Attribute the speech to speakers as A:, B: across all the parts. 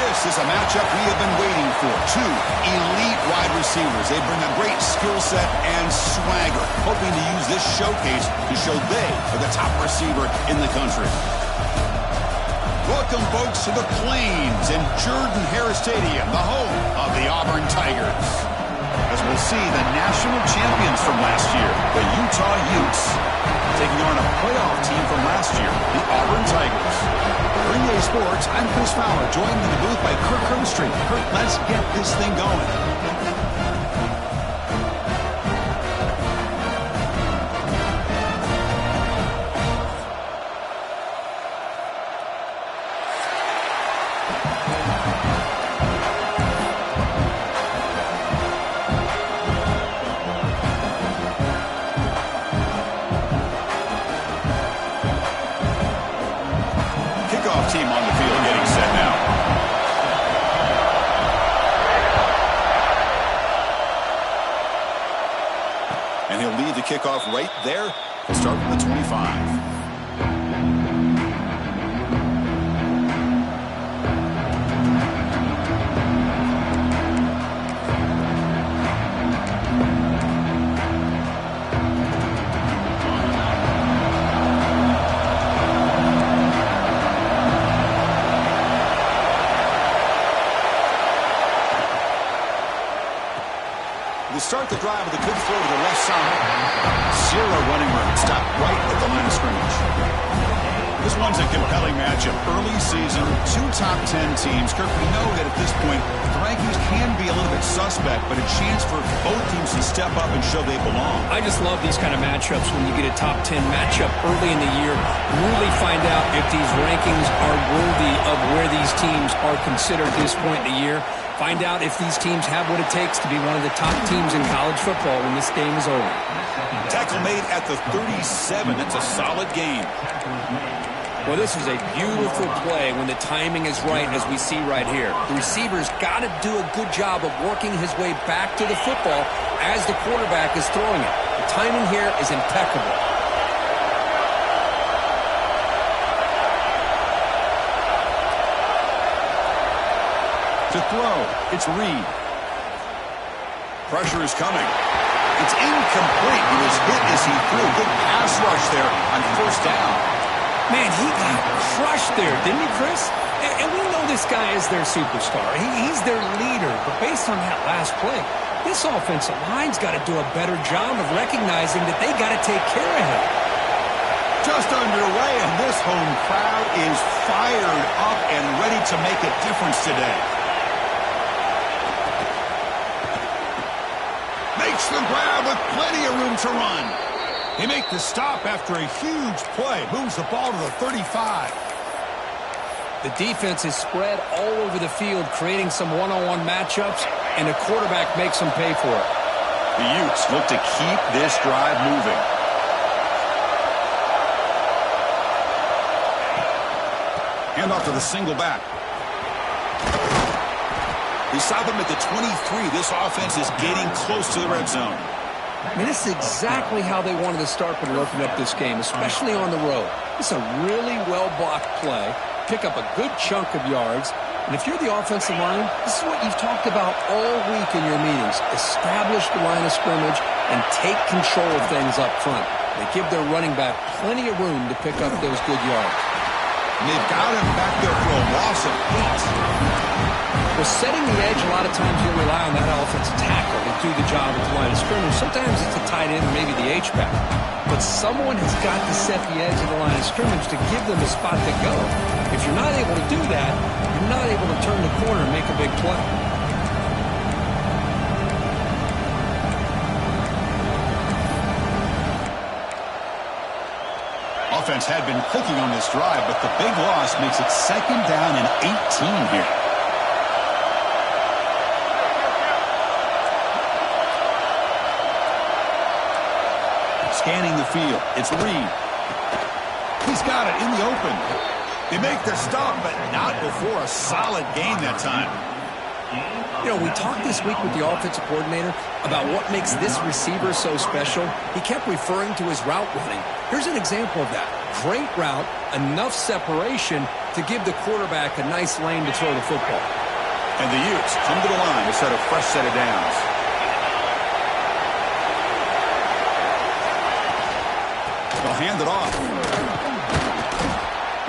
A: This is a matchup we have been waiting for. Two elite wide receivers. They bring a great skill set and swagger, hoping to use this showcase to show they are the top receiver in the country. Welcome, folks, to the Plains in Jordan-Hare Stadium, the home of the Auburn Tigers. As we'll see the national champions from last year, the Utah Utes, taking on a playoff team from last year, the Auburn Tigers. For EA Sports, I'm Chris Fowler, joined in the booth by Kirk Herbstreit. Kirk, let's get this thing going. Team on the field getting set now. And he'll lead the kickoff right there. He'll start from the 25. Start the drive with a good throw to the left side. Zero running room. Stop right at the line of scrimmage. This one's a compelling matchup. Early season, two top 10 teams. Kirk, we know that at this point, the rankings can be a little bit suspect, but a chance for both teams to step up and show they belong.
B: I just love these kind of matchups when you get a top 10 matchup early in the year. Really find out if these rankings are worthy of where these teams are considered at this point in the year. Find out if these teams have what it takes to be one of the top teams in college football when this game is over.
A: Tackle made at the 37. That's a solid game.
B: Well, this is a beautiful play when the timing is right, as we see right here. The receiver's got to do a good job of working his way back to the football as the quarterback is throwing it. The timing here is impeccable.
A: To throw, it's Reed. Pressure is coming. It's incomplete. He was hit as he threw. Good pass rush there on first down.
B: Man, he got crushed there, didn't he, Chris? And we know this guy is their superstar. He's their leader. But based on that last play, this offensive line's got to do a better job of recognizing that they got to take care of him.
A: Just underway, and this home crowd is fired up and ready to make a difference today. Makes the grab with plenty of room to run. They make the stop after a huge play. Moves the ball to the 35.
B: The defense is spread all over the field, creating some one-on-one matchups, and the quarterback makes them pay for it.
A: The Utes look to keep this drive moving. Hand off to the single back. They stop him at the 23. This offense is getting close to the red zone.
B: I mean, this is exactly how they wanted to start when open up this game, especially on the road. It's a really well-blocked play, pick up a good chunk of yards, and if you're the offensive line, this is what you've talked about all week in your meetings. Establish the line of scrimmage and take control of things up front. They give their running back plenty of room to pick up those good yards.
A: And they've got him back there for a loss of 8.
B: Well, setting the edge, a lot of times you'll rely on that offensive tackle to do the job at the line of scrimmage. Sometimes it's a tight end or maybe the H-back. But someone has got to set the edge of the line of scrimmage to give them a spot to go. If you're not able to do that, you're not able to turn the corner and make a big play.
A: Offense had been clicking on this drive, but the big loss makes it second down and 18 here. Scanning the field, it's Reed. He's got it in the open. They make the stop, but not before a solid gain that time.
B: You know, we talked this week with the offensive coordinator about what makes this receiver so special. He kept referring to his route running. Here's an example of that. Great route, enough separation to give the quarterback a nice lane to throw the football.
A: And the Utes come to the line to set a fresh set of downs. They'll hand it off.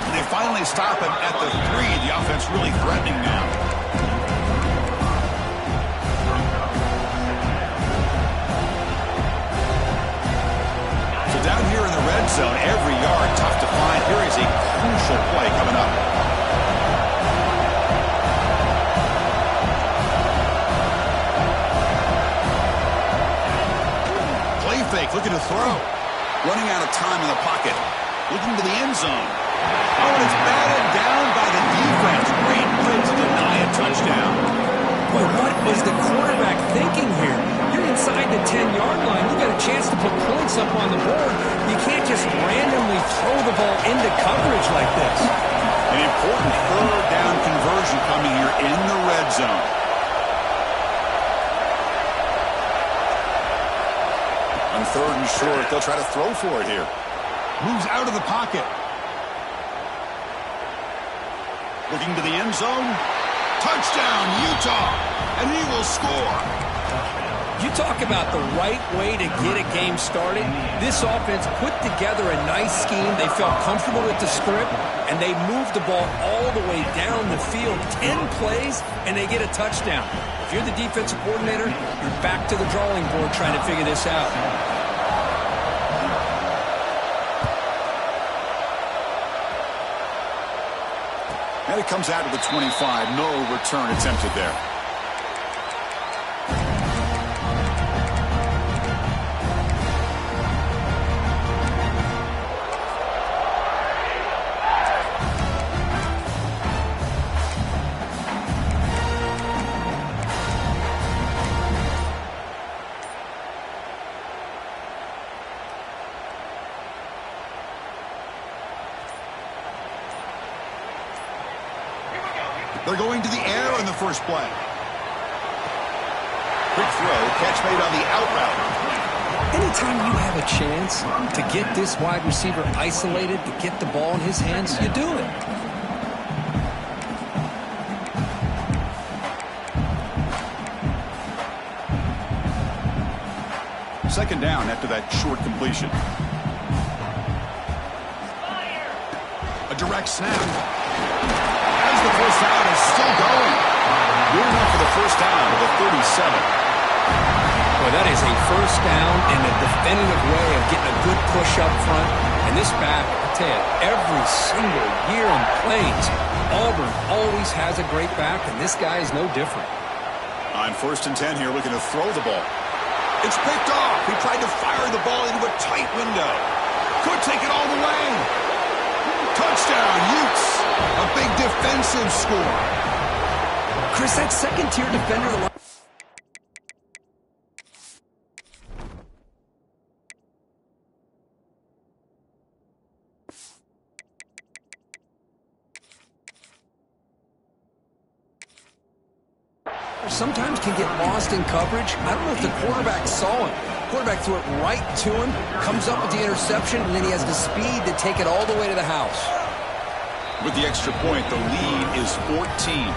A: And they finally stop it at the 3. The offense really threatening now. Down here in the red zone, every yard tough to find. Here is a crucial play coming up. Play fake, looking to throw. Running out of time in the pocket. Looking to the end zone. Oh, and it's batted down by the defense. Great play to deny a touchdown.
B: Boy, what was the quarterback thinking here? You're inside the 10-yard line. You got a chance to put points up on the board. You can't just randomly throw the ball into coverage like this.
A: An important third down conversion coming here in the red zone. On 3rd and short, they'll try to throw for it here. Moves out of the pocket. Looking to the end zone. Touchdown, Utah. And he will score.
B: You talk about the right way to get a game started. This offense put together a nice scheme. They felt comfortable with the script, and they moved the ball all the way down the field. 10 plays, and they get a touchdown. If you're the defensive coordinator, you're back to the drawing board trying to figure this out.
A: And it comes out to the 25. No return attempted there. They're going to the air on the first play. Quick throw, catch made on the out route.
B: Anytime you have a chance to get this wide receiver isolated, to get the ball in his hands, you do it.
A: Second down after that short completion. A direct snap. As the first down is still going. Good enough for the first down to the 37.
B: Well, that is a first down and a definitive way of getting a good push up front. And this back, I tell you, every single year in plays, Auburn always has a great back, and this guy is no different.
A: On 1st and 10 here, looking to throw the ball. It's picked off. He tried to fire the ball into a tight window. Could take it all the way. Touchdown, Utes. A big defensive score.
B: Chris, that second-tier defender... sometimes can get lost in coverage. I don't know if the quarterback saw him. Quarterback threw it right to him, comes up with the interception, and then he has the speed to take it all the way to the house.
A: With the extra point, the lead is 14.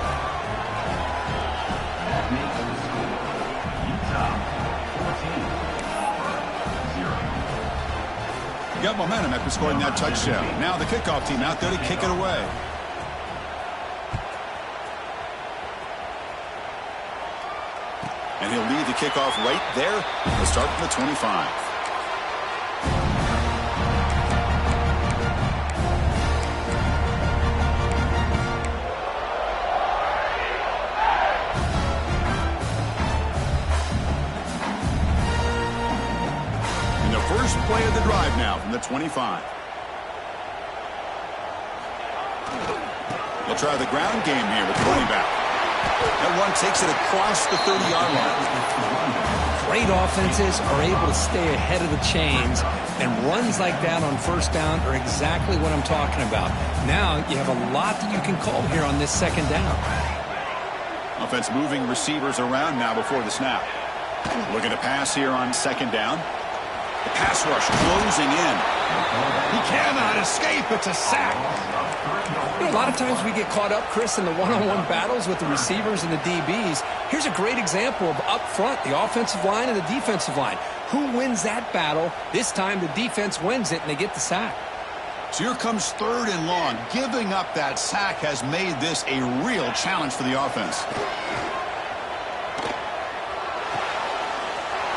A: Got momentum after scoring that touchdown. Now the kickoff team out there to kick it away. And he'll lead the kickoff right there. We'll start from the 25. And the first play of the drive now from the 25. They'll try the ground game here with the running back. That one takes it across the 30-yard line.
B: Great offenses are able to stay ahead of the chains, and runs like that on first down are exactly what I'm talking about. Now you have a lot that you can call here on this second down.
A: Offense moving receivers around now before the snap. Looking to pass here on second down. The pass rush closing in. He cannot escape. It's a sack.
B: You know, a lot of times we get caught up, Chris, in the one-on-one battles with the receivers and the DBs. Here's a great example of up front, the offensive line and the defensive line. Who wins that battle? This time the defense wins it, and they get the sack.
A: So here comes third and long. Giving up that sack has made this a real challenge for the offense.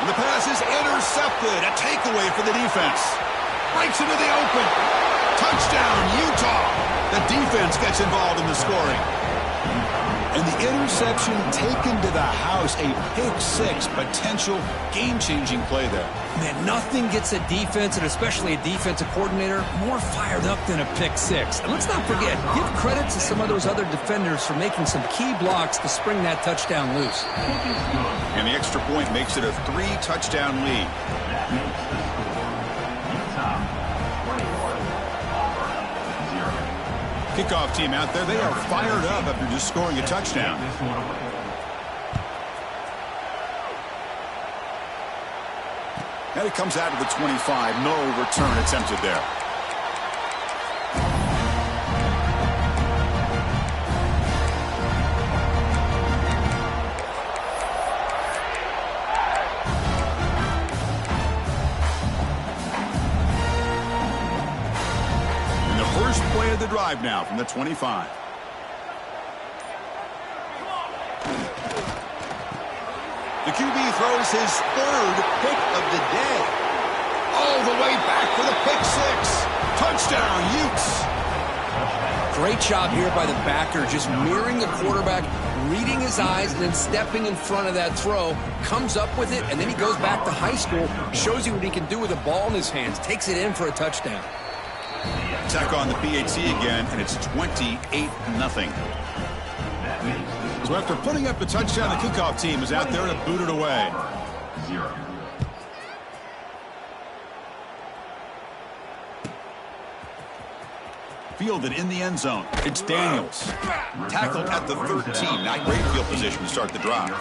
A: And the pass is intercepted. A takeaway for the defense. Breaks into the open. Touchdown, Utah. The defense gets involved in the scoring. And the interception taken to the house. A pick-6 potential game-changing play there.
B: Man, nothing gets a defense, and especially a defensive coordinator, more fired up than a pick-6. And let's not forget, give credit to some of those other defenders for making some key blocks to spring that touchdown loose.
A: And the extra point makes it a 3-touchdown lead. Kickoff team out there, they are fired up after just scoring a touchdown. And it comes out to the 25. No return attempted there. And the first play of the drive now from the 25. The QB throws his third pick of the day. All the way back for the pick-6. Touchdown, Utes.
B: Great job here by the backer, just mirroring the quarterback, reading his eyes, and then stepping in front of that throw. Comes up with it, and then he goes back to high school, shows you what he can do with the ball in his hands, takes it in for a touchdown.
A: Attack on the PAT again, and it's 28-0. So after putting up the touchdown, the kickoff team is out there to boot it away. Fielded in the end zone. It's Daniels. Tackled at the 13. Not great field position to start the drive.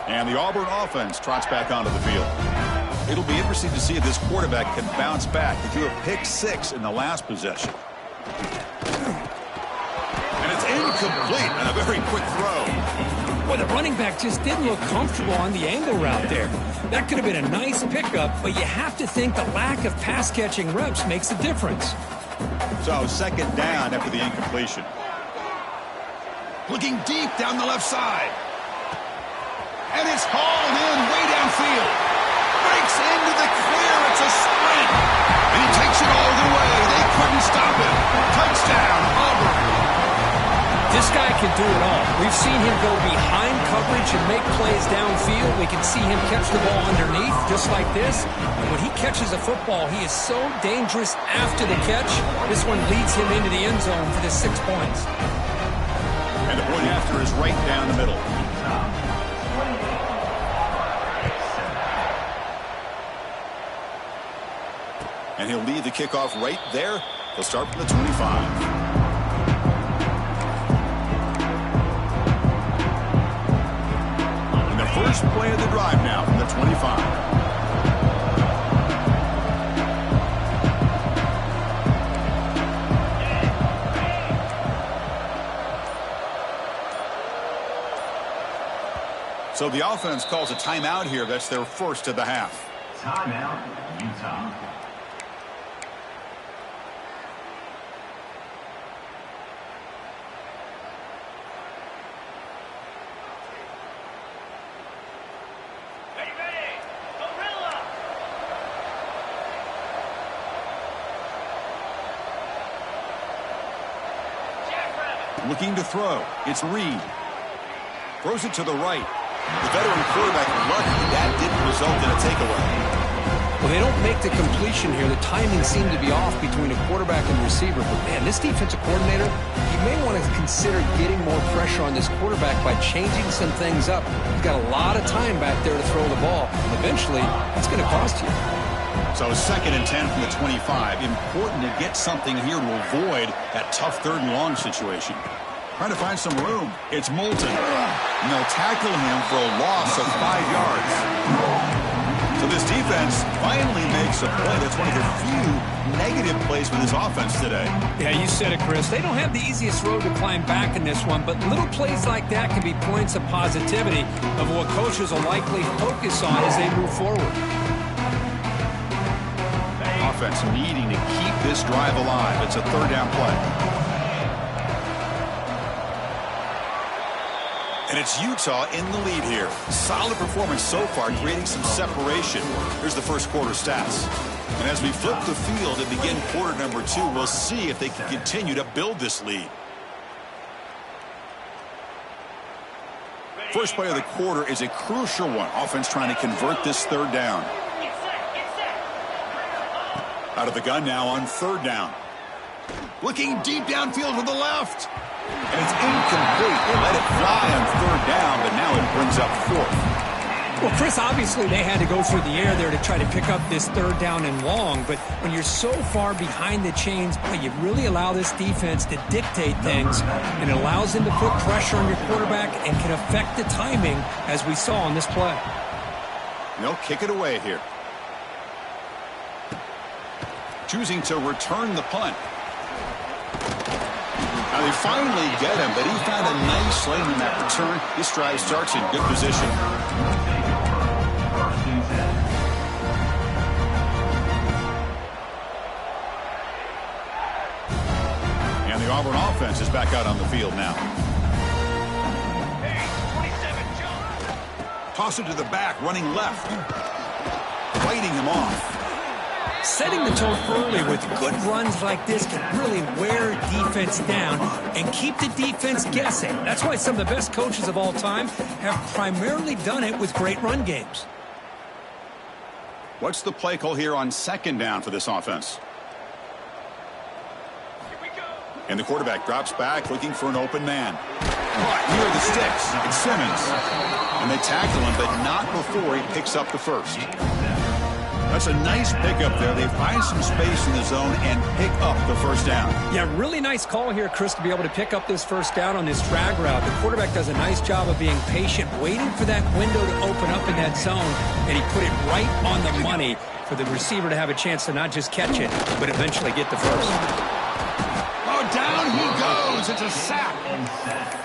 A: And the Auburn offense trots back onto the field. It'll be interesting to see if this quarterback can bounce back. He threw a pick-6 in the last possession. And it's incomplete on a very quick throw.
B: Well, the running back just didn't look comfortable on the angle route there. That could have been a nice pickup, but you have to think the lack of pass-catching reps makes a difference.
A: So second down after the incompletion. Looking deep down the left side. And it's hauled in way downfield. Breaks into the clear. It's a sprint. And he takes it all the way. They couldn't stop him. Touchdown, Auburn.
B: This guy can do it all. We've seen him go behind coverage and make plays downfield. We can see him catch the ball underneath, just like this. And when he catches a football, he is so dangerous after the catch. This one leads him into the end zone for the 6 points.
A: And the point after is right down the middle. And he'll lead the kickoff right there. He'll start from the 25. And the first play of the drive now from the 25. So the offense calls a timeout here. That's their first of the half.
C: Timeout, Utah.
A: Looking to throw. It's Reed. Throws it to the right. The veteran quarterback lucky that didn't result in a takeaway.
B: Well, they don't make the completion here. The timing seemed to be off between a quarterback and receiver. But, man, this defensive coordinator, he may want to consider getting more pressure on this quarterback by changing some things up. He's got a lot of time back there to throw the ball. And eventually, that's going to cost you.
A: So 2nd and 10 from the 25. Important to get something here to avoid that tough 3rd and long situation. Trying to find some room. It's Moulton. And they'll tackle him for a loss of 5 yards. So this defense finally makes a play. That's one of the few negative plays for this offense today.
B: Yeah, you said it, Chris. They don't have the easiest road to climb back in this one, but little plays like that can be points of positivity of what coaches will likely focus on as they move forward.
A: Offense needing to keep this drive alive. It's a 3rd down play. And it's Utah in the lead here. Solid performance so far, creating some separation. Here's the first quarter stats. And as we flip the field and begin quarter number 2, we'll see if they can continue to build this lead. First play of the quarter is a crucial one. Offense trying to convert this 3rd down. Out of the gun now on 3rd down. Looking deep downfield to the left. And it's incomplete. They let it fly on 3rd down, but now it brings up 4th.
B: Well, Chris, obviously they had to go through the air there to try to pick up this 3rd down and long, but when you're so far behind the chains, you really allow this defense to dictate things, and it allows them to put pressure on your quarterback and can affect the timing, as we saw on this play.
A: They'll kick it away here. Choosing to return the punt. Now they finally get him, but he found a nice lane in that return. This drive starts in good position. And the Auburn offense is back out on the field now. Toss it to the back, running left. Fighting him off.
B: Setting the tone early with good runs like this can really wear defense down and keep the defense guessing. That's why some of the best coaches of all time have primarily done it with great run games.
A: What's the play call here on 2nd down for this offense? And the quarterback drops back looking for an open man. But near the sticks, it's Simmons. And they tackle him, but not before he picks up the 1st. That's a nice pickup there. They find some space in the zone and pick up the 1st down.
B: Yeah, really nice call here, Chris, to be able to pick up this 1st down on this drag route. The quarterback does a nice job of being patient, waiting for that window to open up in that zone, and he put it right on the money for the receiver to have a chance to not just catch it, but eventually get the 1st.
A: Oh, down he goes. It's a sack.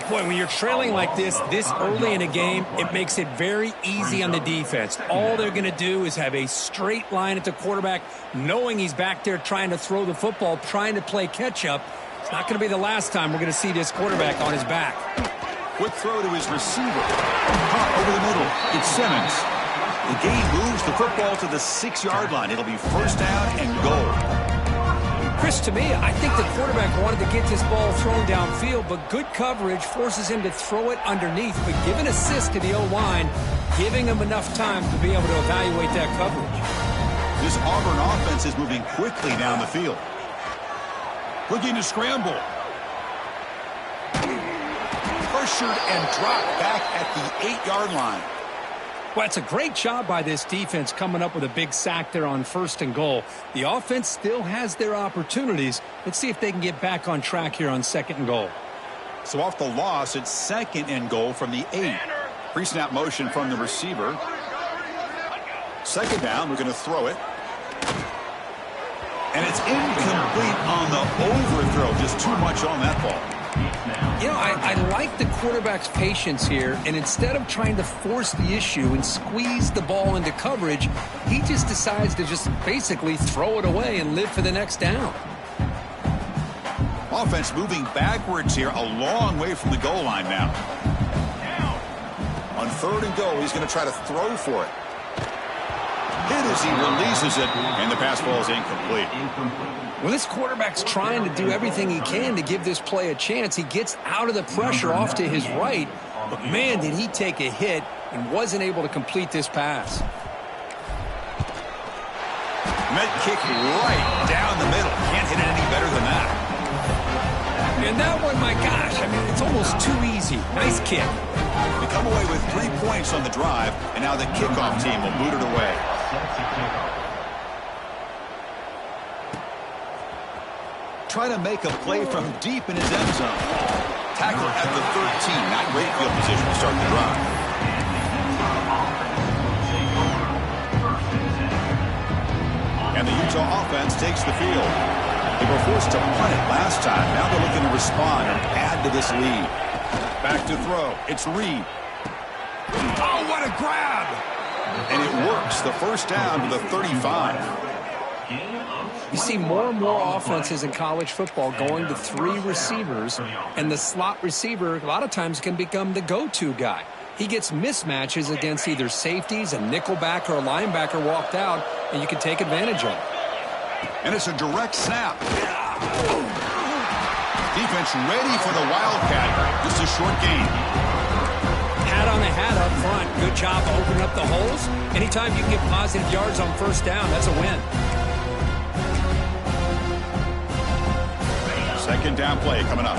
B: Boy, when you're trailing like this early in a game, it makes it very easy on the defense. All they're going to do is have a straight line at the quarterback, knowing he's back there trying to throw the football, trying to play catch-up. It's not going to be the last time we're going to see this quarterback on his back.
A: Quick throw to his receiver. Caught over the middle. It's Simmons. The game moves the football to the 6-yard line. It'll be 1st down and goal.
B: Chris, to me, I think the quarterback wanted to get this ball thrown downfield, but good coverage forces him to throw it underneath. But give an assist to the O-line, giving him enough time to be able to evaluate that coverage.
A: This Auburn offense is moving quickly down the field. Looking to scramble. Pressured and dropped back at the 8-yard line.
B: Well, it's a great job by this defense coming up with a big sack there on 1st and goal. The offense still has their opportunities. Let's see if they can get back on track here on 2nd and goal.
A: So off the loss, it's 2nd and goal from the 8. Pre-snap motion from the receiver. 2nd down, we're going to throw it. And it's incomplete on the overthrow. Just too much on that ball.
B: You know, I like the quarterback's patience here, and instead of trying to force the issue and squeeze the ball into coverage, he just decides to just basically throw it away and live for the next down.
A: Offense moving backwards here, a long way from the goal line now. On 3rd and goal, he's going to try to throw for it. Hit as he releases it, and the pass ball is incomplete.
B: Well, this quarterback's trying to do everything he can to give this play a chance. He gets out of the pressure off to his right, but man, did he take a hit and wasn't able to complete this pass.
A: Met kick right down the middle. Can't hit it any better than that.
B: And that one, my gosh, I mean, it's almost too easy. Nice kick.
A: They come away with 3 points on the drive, and now the kickoff team will boot it away. try to make a play from deep in his end zone. Tackle at the 13. Not great field position to start the drive. And the Utah offense takes the field. They were forced to punt it last time. Now they're looking to respond and add to this lead. Back to throw. It's Reed. Oh, what a grab! And it works. The first down to the 35.
B: You see more and more offenses in college football going to 3 receivers, and the slot receiver a lot of times can become the go-to guy. He gets mismatches against either safeties, a nickelbacker, or a linebacker walked out, and you can take advantage of it.
A: And it's a direct snap. Defense ready for the Wildcat. Just a short gain.
B: Hat on the hat up front. Good job opening up the holes. Anytime you can get positive yards on first down, that's a win.
A: Second down play coming up.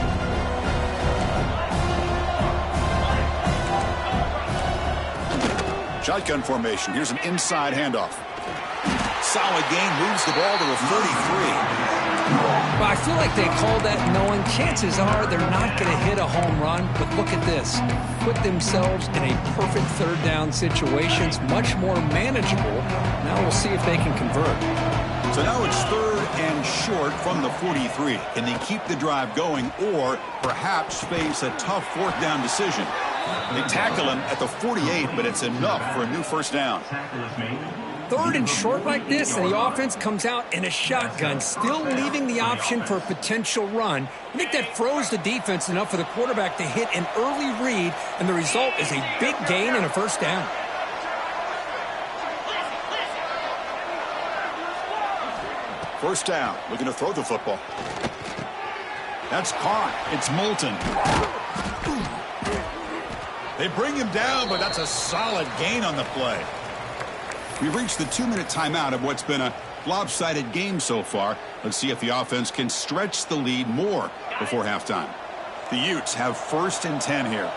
A: Shotgun formation. Here's an inside handoff. Solid gain, moves the ball to the 33.
B: Well, I feel like they called that knowing chances are they're not going to hit a home run. But look at this. Put themselves in a perfect third down situation. It's much more manageable. Now we'll see if they can convert.
A: So now it's third and short from the 43. Can they keep the drive going or perhaps face a tough fourth down decision? They tackle him at the 48, but it's enough for a new first down.
B: Third and short like this, and the offense comes out in a shotgun, still leaving the option for a potential run. I think that froze the defense enough for the quarterback to hit an early read, and the result is a big gain and a first down.
A: First down, looking to throw the football. That's caught. It's Moulton. They bring him down, but that's a solid gain on the play. We've reached the 2-minute timeout of what's been a lopsided game so far. Let's see if the offense can stretch the lead more before halftime. The Utes have first and 10 here.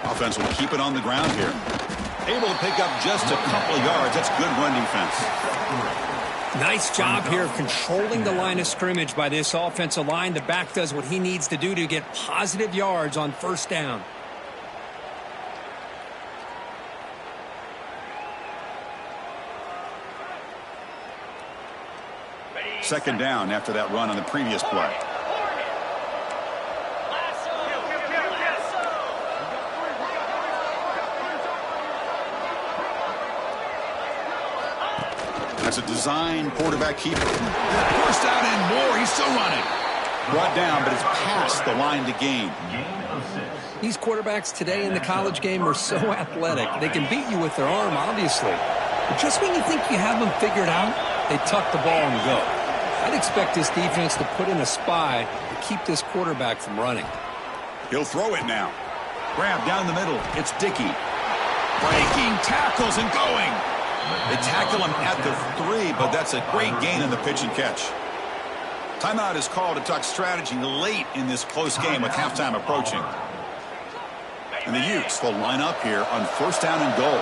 A: Offense will keep it on the ground here. Able to pick up just a couple of yards. That's good run defense.
B: Nice job here of controlling the line of scrimmage by this offensive line. The back does what he needs to do to get positive yards on first down.
A: Second down after that run on the previous play. That's a design quarterback keeper. First down and more. He's still running. Brought down, but it's past the line to gain.
B: These quarterbacks today in the college game are so athletic. They can beat you with their arm, obviously. But just when you think you have them figured out, they tuck the ball and go. I'd expect this defense to put in a spy to keep this quarterback from running.
A: He'll throw it now. Grab down the middle. It's Dickey. Breaking tackles and going. They tackle him at the 3, but that's a great gain in the pitch and catch. Timeout is called to talk strategy late in this close game with halftime approaching. And the Utes will line up here on first down and goal.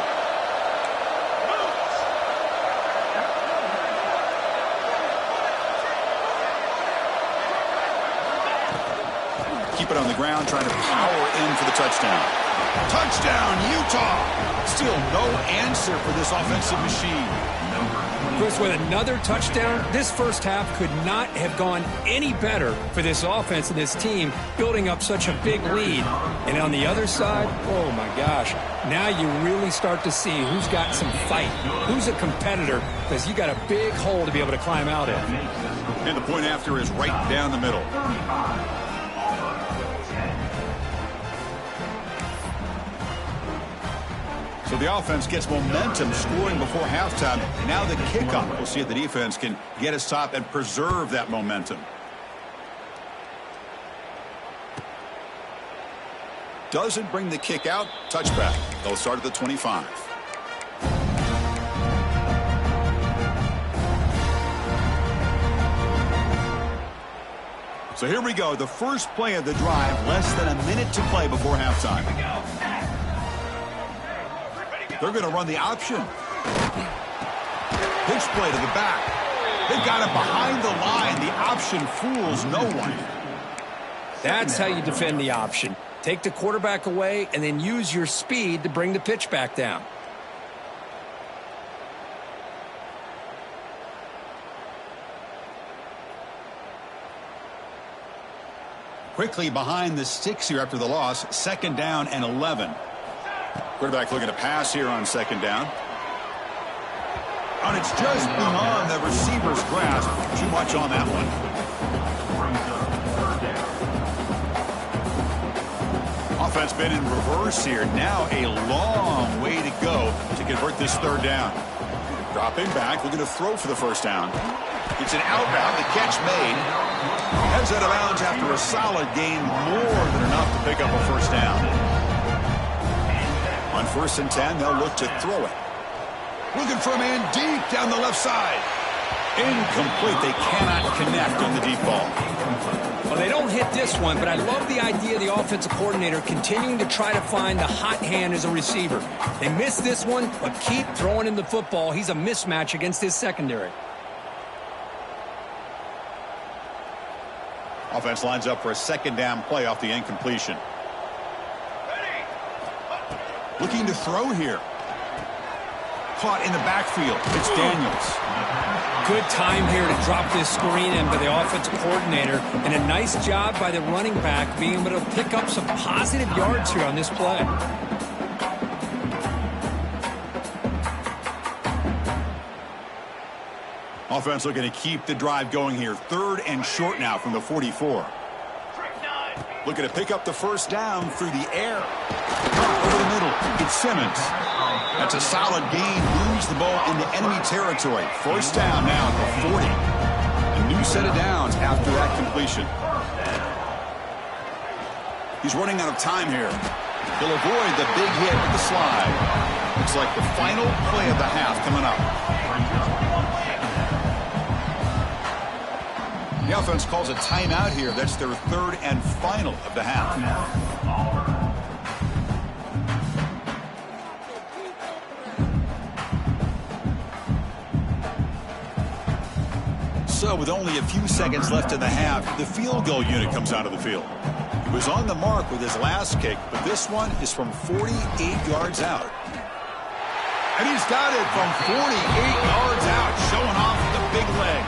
A: Keep it on the ground, trying to power in for the touchdown. Touchdown, Utah! Still no answer for this offensive machine.
B: Chris, with another touchdown, this first half could not have gone any better for this offense and this team, building up such a big lead. And on the other side, oh my gosh, now you really start to see who's got some fight, who's a competitor, because you got a big hole to be able to climb out of.
A: And the point after is right down the middle. So the offense gets momentum scoring before halftime. Now the kickoff. We'll see if the defense can get a stop and preserve that momentum. Doesn't bring the kick out. Touchback. They'll start at the 25. So here we go. The first play of the drive. Less than a minute to play before halftime. They're going to run the option. Pitch play to the back. They got it behind the line. The option fools no one.
B: That's how you defend the option. Take the quarterback away and then use your speed to bring the pitch back down.
A: Quickly behind the sticks here after the loss. 2nd down and 11. Quarterback looking to pass here on 2nd down. And it's just beyond the receiver's grasp. Too much on that one. Offense been in reverse here. Now a long way to go to convert this 3rd down. Dropping back, looking to throw for the 1st down. It's an outbound. The catch made. Heads out of bounds after a solid gain, more than enough to pick up a 1st down. On 1st and 10, they'll look to throw it. Looking for a man deep down the left side. Incomplete. They cannot connect on the deep ball.
B: Well, they don't hit this one, but I love the idea of the offensive coordinator continuing to try to find the hot hand as a receiver. They missed this one, but keep throwing him the football. He's a mismatch against his secondary.
A: Offense lines up for a 2nd down play off the incompletion. Looking to throw here. Caught in the backfield. It's Daniels.
B: Good time here to drop this screen in by the offensive coordinator, and a nice job by the running back being able to pick up some positive yards here on this play.
A: Offense looking to keep the drive going here. 3rd and short now from the 44. Looking to pick up the 1st down through the air. Over the middle. It's Simmons. That's a solid gain. Moves the ball into enemy territory. 1st down now at the 40. A new set of downs after that completion. He's running out of time here. He'll avoid the big hit with the slide. Looks like the final play of the half coming up. The offense calls a timeout here. That's their 3rd and final of the half. So with only a few seconds left in the half, the field goal unit comes out of the field. He was on the mark with his last kick, but this one is from 48 yards out. And he's got it from 48 yards out, showing off the big leg.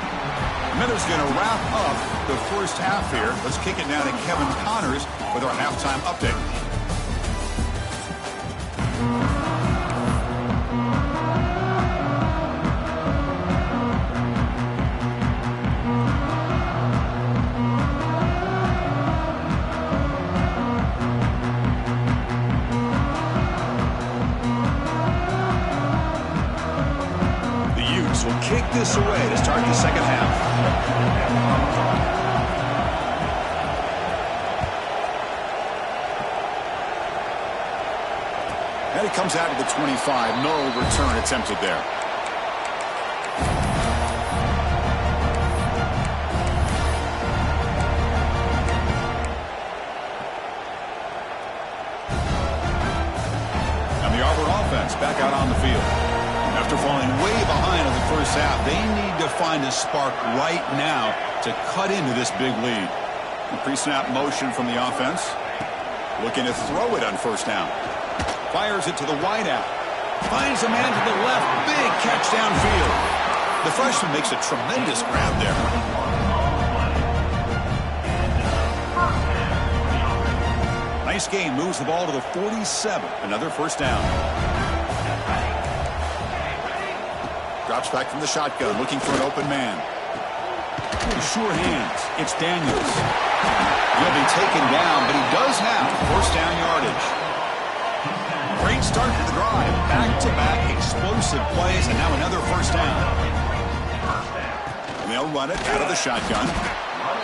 A: Miller's going to wrap up the 1st half here. Let's kick it now to Kevin Connors with our halftime update. Will kick this away to start the 2nd half. And it comes out to the 25. No return attempted there. And the Auburn offense back out on the field. After falling way behind in the 1st half, they need to find a spark right now to cut into this big lead. Pre-snap motion from the offense. Looking to throw it on 1st down. Fires it to the wideout. Finds a man to the left. Big catch downfield. The freshman makes a tremendous grab there. Nice game. Moves the ball to the 47. Another 1st down. Drops back from the shotgun, looking for an open man. Sure hands. It's Daniels. He'll be taken down, but he does have 1st down yardage. Great start to the drive. Back-to-back explosive plays, and now another 1st down. And they'll run it out of the shotgun.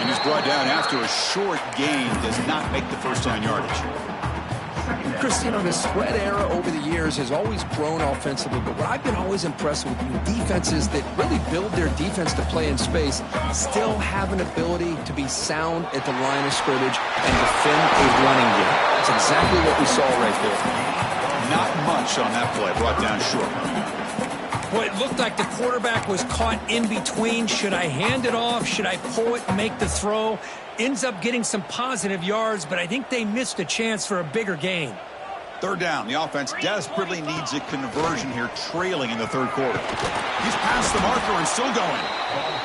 A: And he's brought down after a short gain. Does not make the 1st down yardage.
B: Chris, you know, the spread era over the years has always grown offensively, but what I've been always impressed with defenses that really build their defense to play in space still have an ability to be sound at the line of scrimmage and defend a running game. That's exactly what we saw right there.
A: Not much on that play, brought down short.
B: Well, it looked like the quarterback was caught in between. Should I hand it off? Should I pull it and make the throw? Ends up getting some positive yards, but I think they missed a chance for a bigger gain.
A: Third down. The offense desperately needs a conversion here, trailing in the third quarter. He's past the marker and still going.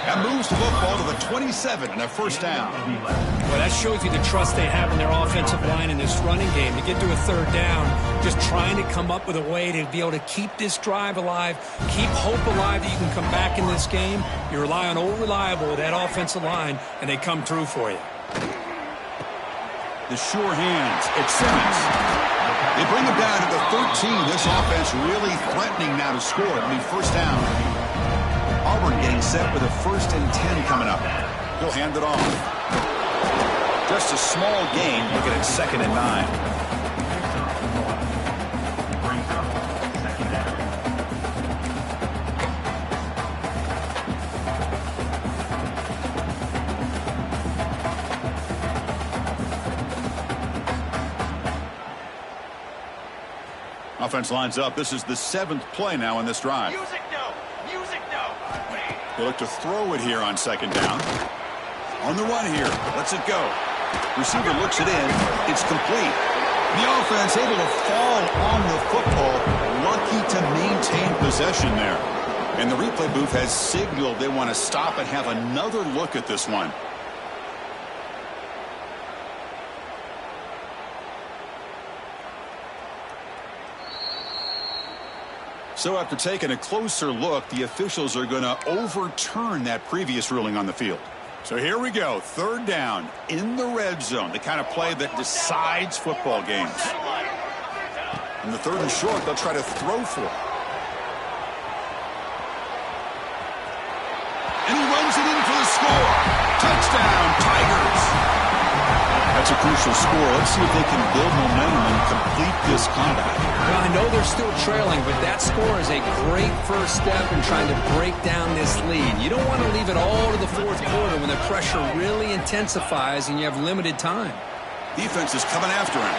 A: That moves the football to the 27 and a first down.
B: Well, that shows you the trust they have in their offensive line in this running game. To get to a third down, just trying to come up with a way to be able to keep this drive alive, keep hope alive that you can come back in this game. You rely on old reliable, that offensive line, and they come through for you.
A: The sure hands. It's Simmons. They bring him down to the 13. This offense really threatening now to score. It'll be first down. Auburn getting set with a 1st and 10 coming up. He'll hand it off. Just a small gain, looking at 2nd and 9. Offense lines up. This is the 7th play now in this drive.
C: Music no. Music no.
A: They look to throw it here on 2nd down. On the run here. Lets it go. Receiver looks it in. It's complete. The offense able to fall on the football. Lucky to maintain possession there. And the replay booth has signaled they want to stop and have another look at this one. So after taking a closer look, the officials are going to overturn that previous ruling on the field. So here we go, 3rd down in the red zone, the kind of play that decides football games. In the 3rd and short, they'll try to throw for it. And he runs it in for the score. Touchdown, Tigers. That's a crucial score. Let's see if they can build momentum and complete this comeback.
B: Well, I know they're still trailing, but that score is a great first step in trying to break down this lead. You don't want to leave it all to the 4th quarter when the pressure really intensifies and you have limited time.
A: Defense is coming after him.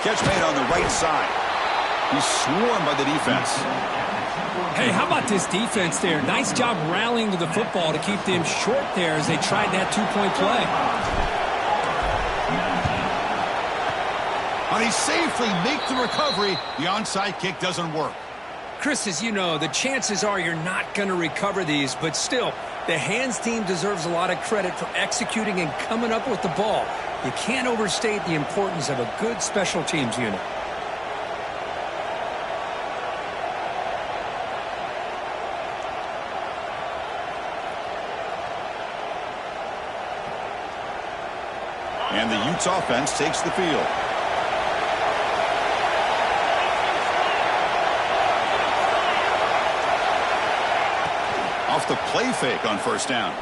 A: Catch made on the right side. He's swarmed by the defense.
B: Hey, how about this defense there? Nice job rallying to the football to keep them short there as they tried that 2-point play.
A: But he safely makes the recovery. The onside kick doesn't work.
B: Chris, as you know, the chances are you're not going to recover these, but still, the hands team deserves a lot of credit for executing and coming up with the ball. You can't overstate the importance of a good special teams unit.
A: And the Utes offense takes the field. Off the play fake on 1st down.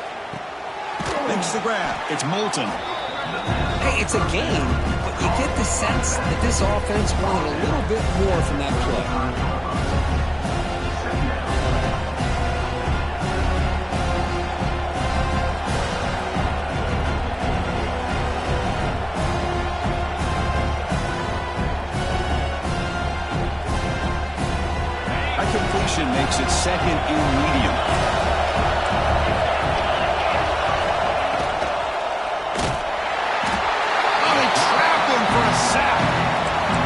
A: Makes the grab. It's Moulton.
B: Hey, it's a game, but you get the sense that this offense wanted a little bit more from that play.
A: Completion makes it 2nd and medium. Oh, they trapped him for a sack.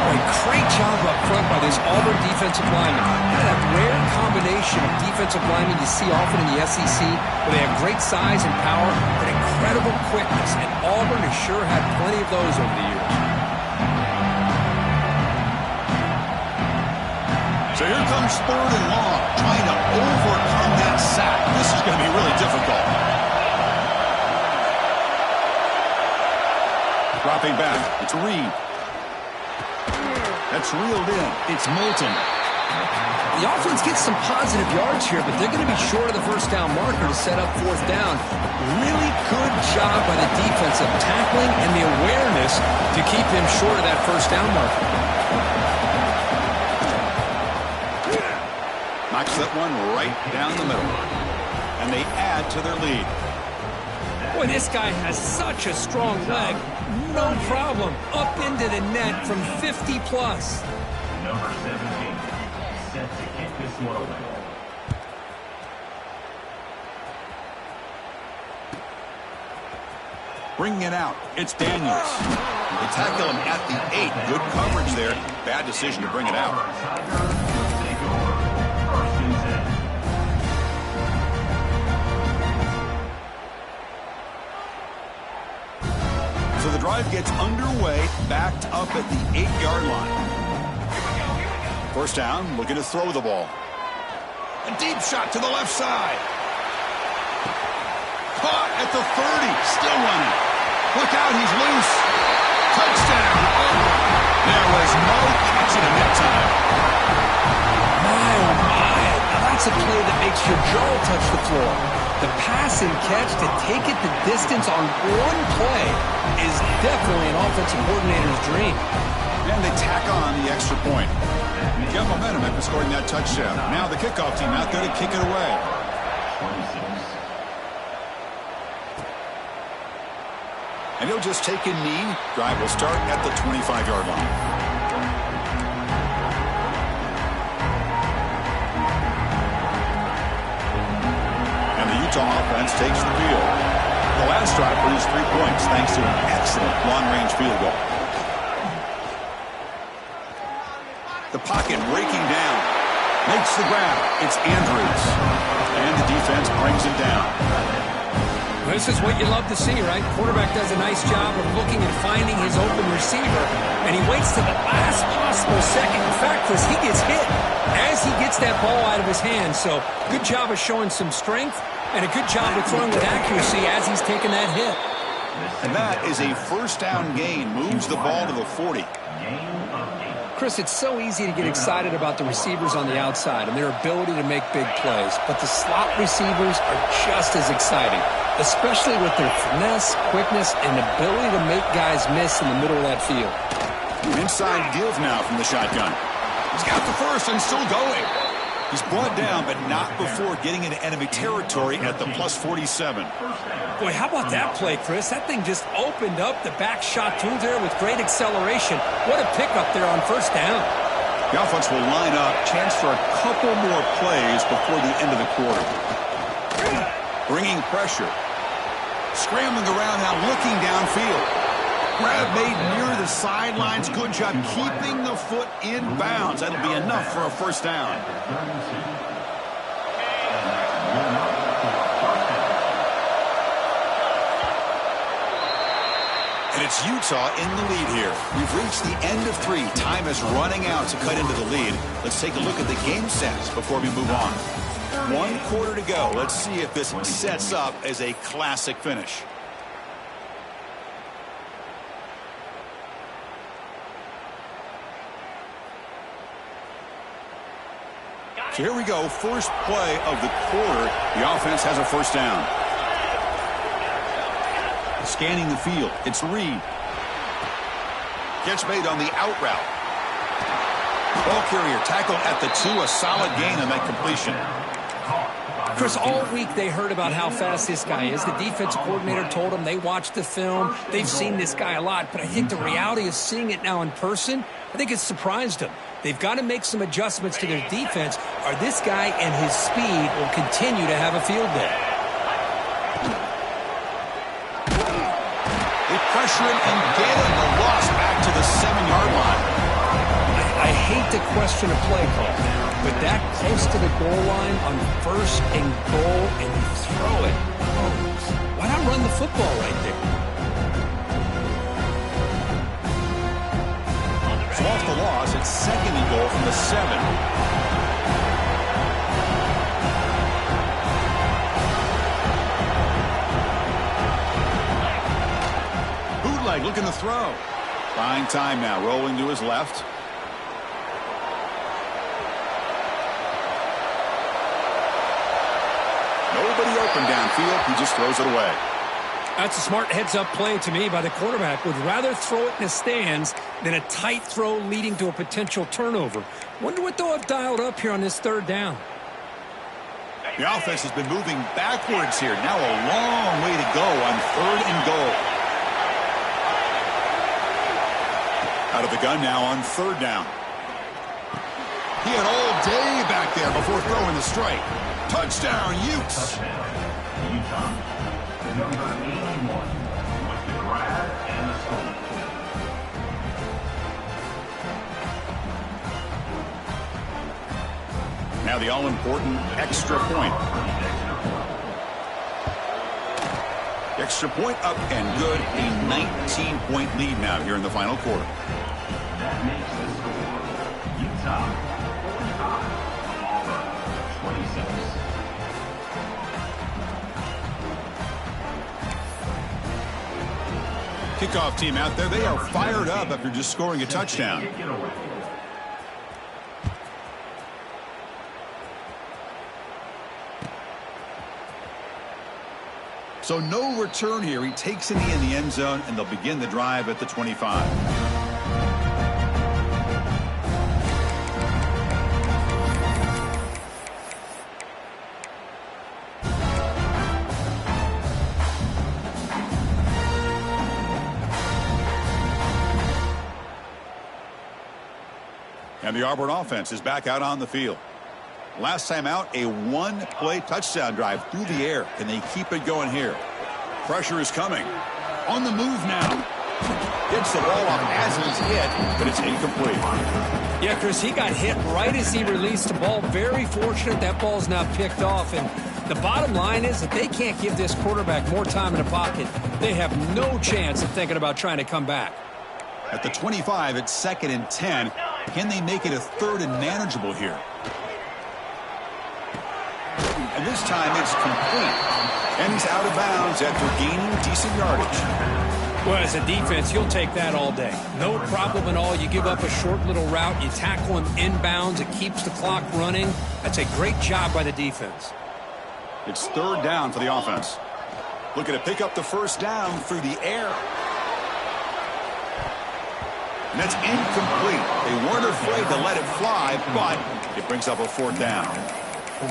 B: Oh, a great job up front by this Auburn defensive lineman. Kind of that rare combination of defensive linemen you see often in the SEC, where they have great size and power, but incredible quickness. And Auburn has sure had plenty of those over the years.
A: So here comes 3rd and long, trying to overcome that sack. This is going to be really difficult. Dropping back, it's Reed. That's reeled in. It's Moulton.
B: The offense gets some positive yards here, but they're going to be short of the 1st down marker to set up 4th down. Really good job by the defense of tackling and the awareness to keep them short of that 1st down marker.
A: Knocks that one right down the middle. And they add to their lead.
B: Boy, this guy has such a strong leg. No problem. Up into the net from 50 plus.
D: Number 17, set to kick this one away.
A: Bringing it out, it's Daniels. They tackle him at the 8. Good coverage there. Bad decision to bring it out.
D: Take over. First and 10.
A: So the drive gets underway, backed up at the 8-yard line. First down, looking to throw the ball. A deep shot to the left side. Caught at the 30, still running. Look out, he's loose. Touchdown, Auburn. There was no catching him that time.
B: My, oh my. Now that's a play that makes your jaw touch the floor. The pass and catch to take it the distance on one play is definitely an offensive coordinator's dream.
A: And they tack on the extra point. Get momentum after scoring that touchdown. Now the kickoff team out there to kick it away.
D: 26.
A: And he'll just take a knee. Drive will start at the 25-yard line. And the Utah offense takes the field. The last drive produced 3 points thanks to an excellent long-range field goal. The pocket breaking down. Makes the grab. It's Andrews. And the defense brings him down.
B: This is what you love to see, right? Quarterback does a nice job of looking and finding his open receiver, and he waits to the last possible second. In fact, Chris, he gets hit as he gets that ball out of his hand. So good job of showing some strength and a good job of throwing with accuracy as he's taking that hit.
A: And that is a first down gain. Moves the ball to the 40.
B: Chris, it's so easy to get excited about the receivers on the outside and their ability to make big plays, but the slot receivers are just as exciting, especially with their finesse, quickness, and ability to make guys miss in the middle of that field.
A: Inside deals now from the shotgun. He's got the first and still going. He's brought down, but not before getting into enemy territory at the plus 47.
B: Boy, how about that play, Chris? That thing just opened up the back shot through there with great acceleration. What a pickup there on first down.
A: The offense will line up. Chance for a couple more plays before the end of the quarter. Bringing pressure. Scrambling around now, looking downfield. Grab made near the sidelines. Good job keeping the foot in bounds. That'll be enough for a first down. And it's Utah in the lead here. We've reached the end of 3. Time is running out to cut into the lead. Let's take a look at the game stats before we move on. 1 quarter to go. Let's see if this sets up as a classic finish. So here we go. First play of the quarter. The offense has a first down. Scanning the field. It's Reed. Catch made on the out route. Ball carrier tackled at the 2. A solid gain on that completion.
B: Chris, all week they heard about how fast this guy is. The defensive coordinator told them they watched the film. They've seen this guy a lot. But I think the reality of seeing it now in person, I think it's surprised them. They've got to make some adjustments to their defense, or this guy and his speed will continue to have a field day.
A: They pressure him and get him. The loss back to the 7-yard line.
B: I hate to question a play call, but that close to the goal line on first and goal and you throw it. Why not run the football right there?
A: So off the loss, it's second and goal from the 7. Bootleg looking to throw. Buying time now, rolling to his left. Nobody open downfield. He just throws it away.
B: That's a smart heads-up play to me by the quarterback. Would rather throw it in the stands than a tight throw leading to a potential turnover. Wonder what they'll have dialed up here on this third down.
A: The offense has been moving backwards here. Now a long way to go on third and goal. Out of the gun now on third down. He had all day back there before throwing the strike. Touchdown, Utes.
D: Touchdown, Utah. Number 81 with the grab and the score.
A: Now the all-important extra point. Extra point up and good. A 19-point lead now here in the final quarter.
D: That makes the score Utah 45, Auburn 26.
A: Kickoff team out there. They are fired up after just scoring a touchdown.
D: Kick it away.
A: So no return here. He takes it in the end zone, and they'll begin the drive at the 25. And the Auburn offense is back out on the field. Last time out, a one-play touchdown drive through the air. Can they keep it going here? Pressure is coming. On the move now. Gets the ball off as it's hit, but it's incomplete.
B: Yeah, Chris, he got hit right as he released the ball. Very fortunate that ball's now picked off. And the bottom line is that they can't give this quarterback more time in the pocket. They have no chance of thinking about trying to come back.
A: At the 25, it's 2nd and 10. Can they make it a 3rd and manageable here? And this time it's complete. And he's out of bounds after gaining decent yardage.
B: Well, as a defense, you'll take that all day. No problem at all. You give up a short little route. You tackle him inbounds. It keeps the clock running. That's a great job by the defense.
A: It's 3rd down for the offense. Looking to pick up the 1st down through the air. And that's incomplete. They weren't afraid to let it fly, but it brings up a 4th down.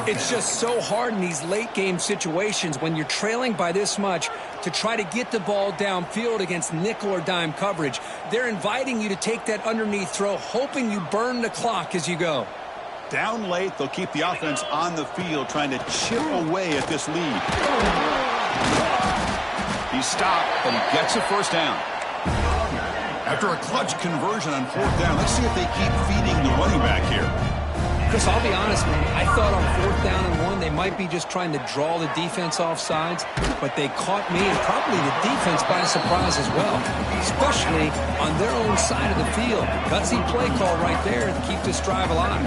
B: It's just so hard in these late-game situations when you're trailing by this much to try to get the ball downfield against nickel or dime coverage. They're inviting you to take that underneath throw, hoping you burn the clock as you go.
A: Down late, they'll keep the offense on the field trying to chip away at this lead. He's stopped, but he gets a 1st down. After a clutch conversion on 4th down, let's see if they keep feeding the running back here.
B: Chris, I'll be honest, man. I thought on 4th down and 1, they might be just trying to draw the defense off sides, but they caught me and probably the defense by surprise as well, especially on their own side of the field. Gutsy play call right there to keep this drive alive.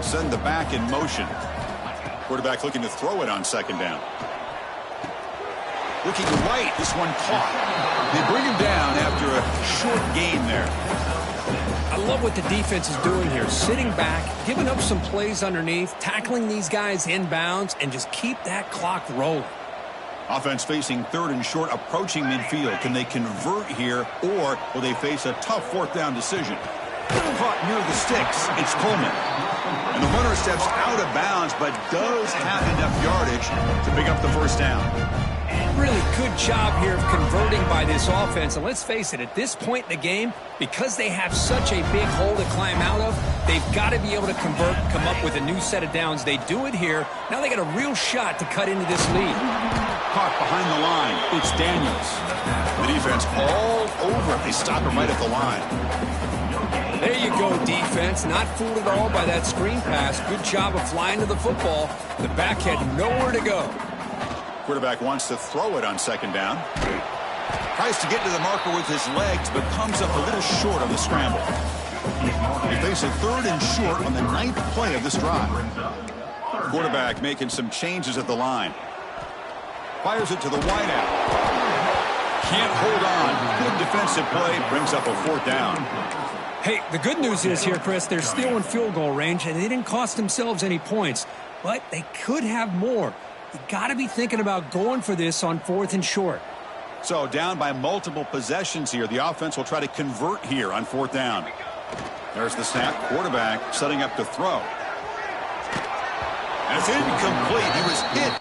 A: Send the back in motion. Quarterback looking to throw it on 2nd down. Looking right, this one caught. They bring him down after a short gain there.
B: I love what the defense is doing here. Sitting back, giving up some plays underneath, tackling these guys inbounds, and just keep that clock rolling.
A: Offense facing 3rd and short, approaching midfield. Can they convert here, or will they face a tough 4th down decision? Caught near the sticks. It's Coleman. And the runner steps out of bounds, but does have enough yardage to pick up the 1st down.
B: Really good job here of converting by this offense. And let's face it, at this point in the game, because they have such a big hole to climb out of, they've got to be able to convert, come up with a new set of downs. They do it here. Now they got a real shot to cut into this lead.
A: Caught behind the line. It's Daniels. The defense all over it. They stop him right at the line.
B: There you go, defense. Not fooled at all by that screen pass. Good job of flying to the football. The back had nowhere to go.
A: Quarterback wants to throw it on 2nd down. Tries to get to the marker with his legs, but comes up a little short on the scramble. They face a 3rd and short on the 9th play of this drive. Quarterback making some changes at the line. Fires it to the wideout. Can't hold on. Good defensive play. Brings up a 4th down.
B: Hey, the good news is here, Chris, they're still in field goal range, and they didn't cost themselves any points. But they could have more. You got to be thinking about going for this on 4th and short.
A: So down by multiple possessions here. The offense will try to convert here on 4th down. There's the snap. Quarterback setting up to throw. And it's incomplete. He was hit